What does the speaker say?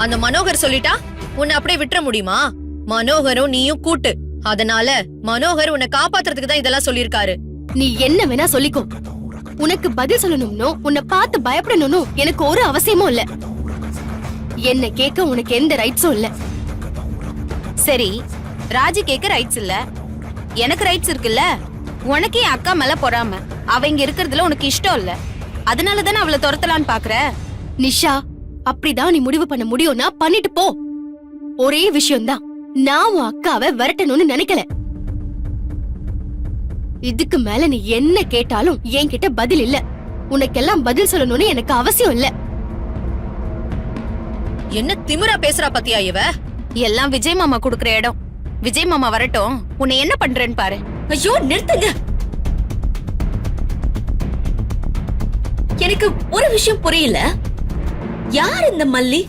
அந்த மனோகர் சொல்லிட்டா உன்னை அப்படியே விட்டுற முடியுமா? மனோகரும் நீயும் கூட்டு. அதனால மனோகர் உன்னை காப்பாத்துறதுக்கு தான் இதெல்லாம் சொல்லிருக்காரு. நீ என்ன வேணா சொல்லிக்கோ. உனக்கு பதில் சொல்லணும்னோ உன்னை பார்த்து பயப்படணும்னோ எனக்கு ஒரு அவசியமும் இல்ல. என்ன கேட்க உனக்கு எந்த ரைட்ஸும் இல்ல. சரி, ராஜி கேக்க ரைட்ஸ் இல்ல, எனக்கு ரைட்ஸ் இருக்குல்ல. உனக்கு என் அக்கா மேல பொறாம. அவ இங்க இருக்கிறதுல உனக்கு இஷ்டம் இல்ல, அதனாலதானே அவளை துரத்தலான்னு பாக்குற. நிஷா, அப்படிதான் நீ முடிவு பண்ண முடியும்னா பண்ணிட்டு போ. ஒரே விஷயம்தான், நான் உன் அக்காவை விரட்டணும்னு நினைக்கல. இதுக்கு மேல நீ என்ன கேட்டாலும் என்கிட்ட பதில் இல்ல. உனக்கெல்லாம் பதில் சொல்லணும்னு எனக்கு அவசியம் இல்ல. என்ன திமிரா பேசுறா பத்தியா இவ? எல்லாம் விஜய் மாமா குடுக்கற இடம். விஜய் மாமா வரட்டும், உன்னை என்ன பண்றேன்னு பாரு. ஐயோ நிறுத்துங்க. எனக்கு ஒரு விஷயம் புரியல. யார் இந்த மல்லி?